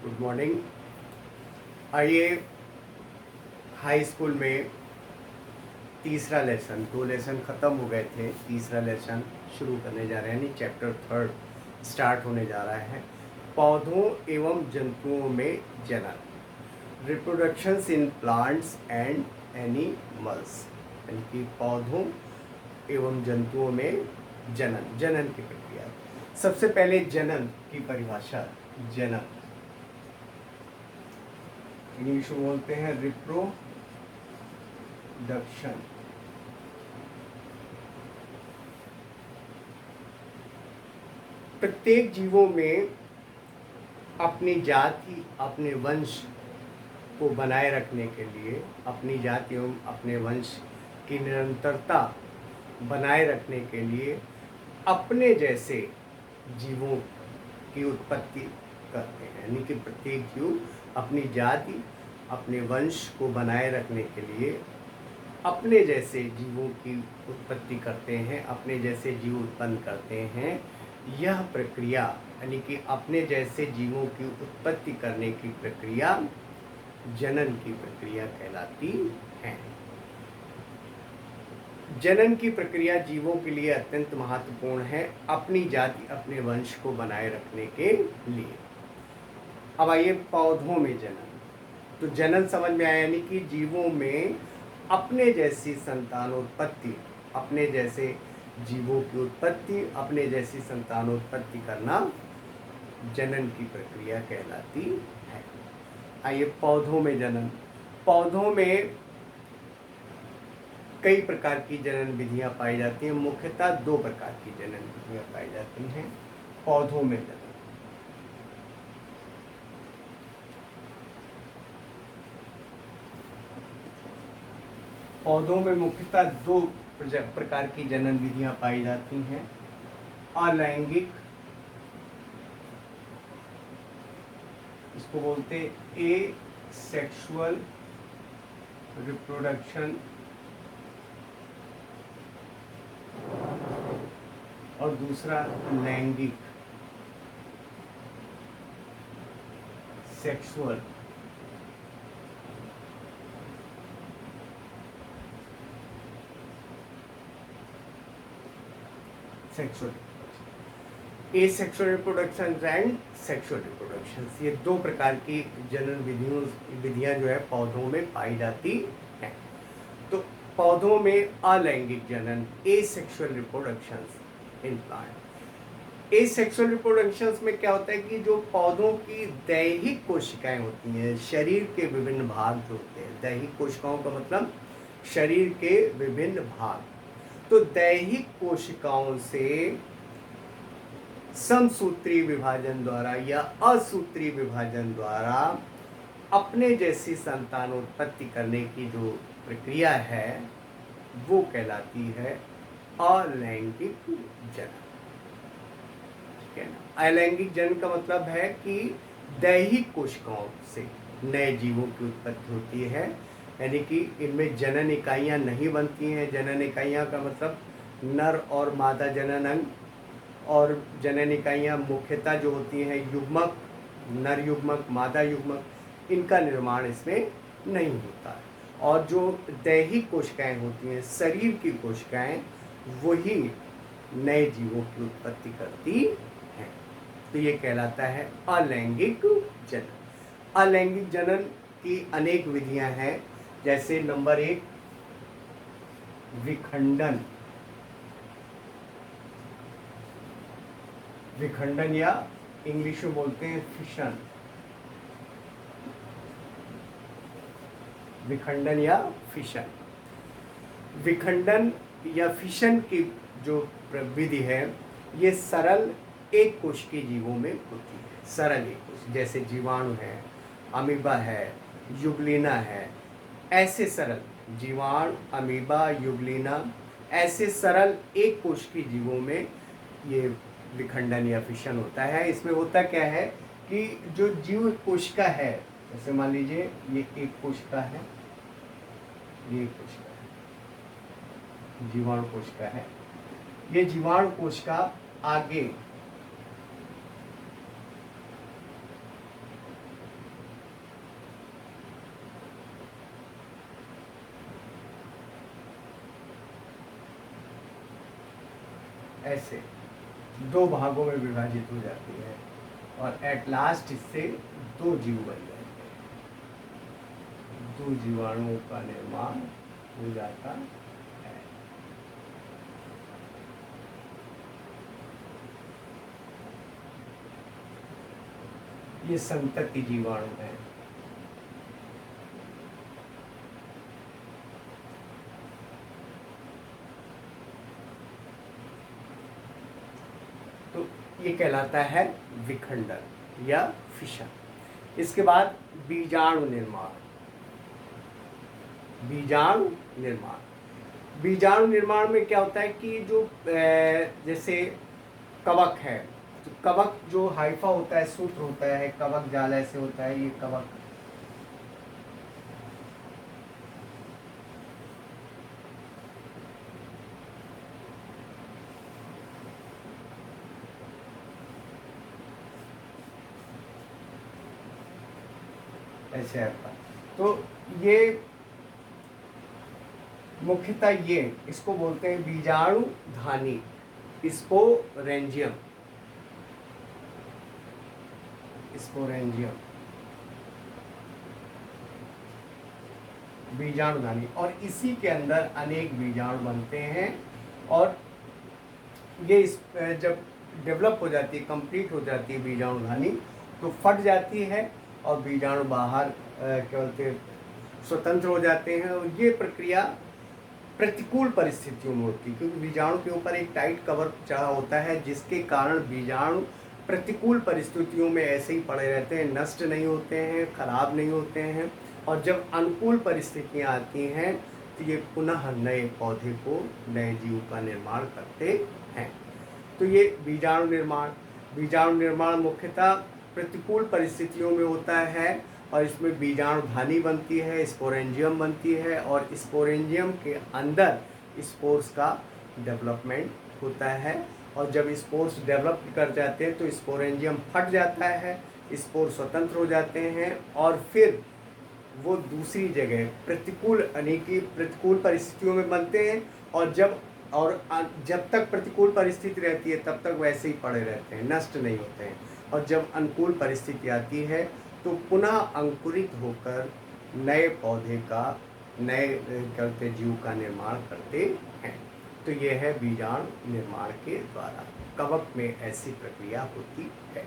Good morning. आइए, high school में तीसरा लेसन, दो लेसन ख़त्म हो गए थे, तीसरा लेसन शुरू करने जा रहे हैं, यानी चैप्टर थर्ड स्टार्ट होने जा रहा है। पौधों एवं जंतुओं में जनन, reproductions in plants and animals, यानी कि पौधों एवं जंतुओं में जनन, जनन की प्रक्रिया। सबसे पहले जनन की परिभाषा, जनन इंग्लिश में बोलते हैं रिप्रोडक्शन। प्रत्येक जीवों में अपनी जाति, अपने वंश को बनाए रखने के लिए, अपनी जाति एवं अपने वंश की निरंतरता बनाए रखने के लिए अपने जैसे जीवों की उत्पत्ति करते हैं। यानी कि प्रत्येक जीव अपनी जाति, अपने वंश को बनाए रखने के लिए अपने जैसे जीवों की उत्पत्ति करते हैं, अपने जैसे जीव उत्पन्न करते हैं। यह प्रक्रिया, यानी कि अपने जैसे जीवों की उत्पत्ति करने की प्रक्रिया जनन की प्रक्रिया कहलाती है। जनन की प्रक्रिया जीवों के लिए अत्यंत महत्वपूर्ण है, अपनी जाति, अपने वंश को बनाए रखने के लिए। अब आइए पौधों में जनन। तो जनन समझ में आया, यानी कि जीवों में अपने जैसी संतानोत्पत्ति, अपने जैसे जीवों की उत्पत्ति, अपने जैसी संतानोत्पत्ति करना जनन की प्रक्रिया कहलाती है। आइए पौधों में जनन। पौधों में कई प्रकार की जनन विधियां पाई जाती हैं। मुख्यतः दो प्रकार की जनन विधियां पाई जाती हैं पौधों में जनन। पौधों में मुख्यतः दो प्रकार की जनन विधियां पाई जाती हैं। अलैंगिक, इसको बोलते ए सेक्सुअल रिप्रोडक्शन, और दूसरा लैंगिक, sexual. Sexual A sexual reproduction and sexual reproduction, ये दो प्रकार की जनन विधियां जो है पौधों में पाई जाती हैं। तो पौधों में अलैंगिक जनन, ए sexual reproductions in plant. A sexual reproductions में क्या होता है कि जो पौधों की दैहिक कोशिकाएं होती हैं, शरीर के विभिन्न भाग जो होते हैं, दैहिक कोशिकाओं का मतलब शरीर के विभिन्न भाग, तो दैहिक कोशिकाओं से समसूत्री विभाजन द्वारा या असूत्री विभाजन द्वारा अपने जैसी संतानोत्पत्ति करने की जो प्रक्रिया है वो कहलाती है अलैंगिक जनन। ठीक है ना। अलैंगिक जनन का मतलब है कि दैहिक कोशिकाओं से नए जीवों की उत्पत्ति होती है, यानी कि इनमें जनन इकाइयां नहीं बनती हैं। जनन इकाइयां का मतलब नर और मादा जनन अंग, और जनन इकाइयां मुख्यतः जो होती हैं युग्मक, नर युग्मक, मादा युग्मक, इनका निर्माण इसमें नहीं होता है। और जो दैहिक कोशिकाएं होती हैं, शरीर की कोशिकाएं, वही नए जीवों की उत्पत्ति करती हैं। तो ये कहलाता है अलैंगिक जनन। अलैंगिक जनन की अनेक विधियां हैं, जैसे नंबर 1 विखंडन। विखंडन या इंग्लिश में बोलते हैं फिशन। विखंडन या फिशन। विखंडन या फिशन की जो विधि है, ये सरल एक कोशिकीय जीवों में होती है। सरल एक कोशिका, जैसे जीवाणु है, अमीबा है, युगलिना है, ऐसे सरल जीवाणु, अमीबा, युगलिना, ऐसे सरल एक कोशिकीय जीवों में ये विखंडन या फिशन होता है। इसमें होता क्या है कि जो जीव कोशिका है, जैसे मान लीजिए ये एक कोशिका है, ये कोशिका है, जीवाणु कोशिका है। ये जीवाणु कोशिका आगे ऐसे 2 भागों में विभाजित हो जाती है और एट लास्ट इससे 2 जीव बन जाते हैं, 2 जीवाणुओं का निर्माण हो जाता है। ये संतति जीवाणु है। तो ये कहलाता है विखंडन या फिशन। इसके बाद बीजाणु निर्माण। बीजाणु निर्माण, बीजाणु निर्माण में क्या होता है कि जो जैसे कवक है, तो कवक जो हाइफा होता है, सूत्र होता है, कवक जाल ऐसे होता है, ये कवक ऐसे आता। तो ये मुख्यतः ये इसको बोलते हैं बीजाणु धानी, स्पोरेंजियम, स्पोरेंजियम बीजाणुधानी। और इसी के अंदर अनेक बीजाणु बनते हैं और ये जब डेवलप हो जाती है, कंप्लीट हो जाती है बीजाणुधानी, तो फट जाती है और बीजाणु बाहर क्या बोलते हैं, स्वतंत्र हो जाते हैं। और ये प्रक्रिया प्रतिकूल परिस्थितियों में होती है, क्योंकि बीजाणु के ऊपर एक टाइट कवर चढ़ा होता है, जिसके कारण बीजाणु प्रतिकूल परिस्थितियों में ऐसे ही पड़े रहते हैं, नष्ट नहीं होते हैं, खराब नहीं होते हैं। और जब अनुकूल परिस्थितियां आती हैं तो ये पुनः नए पौधे को, नए जीव का निर्माण करते हैं। तो ये बीजाणु निर्माण, बीजाणु निर्माण मुख्यतः प्रतिकूल परिस्थितियों में होता है और इसमें बीजाणुधानी बनती है, स्पोरेंजियम बनती है और स्पोरेंजियम के अंदर स्पोर्स का डेवलपमेंट होता है। और जब स्पोर्स डेवलप कर जाते हैं तो स्पोरेंजियम फट जाता है, स्पोर स्वतंत्र हो जाते हैं और फिर वो दूसरी जगह प्रतिकूल, यानी कि प्रतिकूल परिस्थितियों में बनते हैं। और जब तक प्रतिकूल परिस्थिति रहती है तब तक वैसे ही पड़े रहते हैं, नष्ट नहीं होते हैं। और जब अनुकूल परिस्थिति आती है तो पुनः अंकुरित होकर नए पौधे का, नए करते जीव का निर्माण करते हैं। तो यह है बीजाणु निर्माण के द्वारा। कवक में ऐसी प्रक्रिया होती है।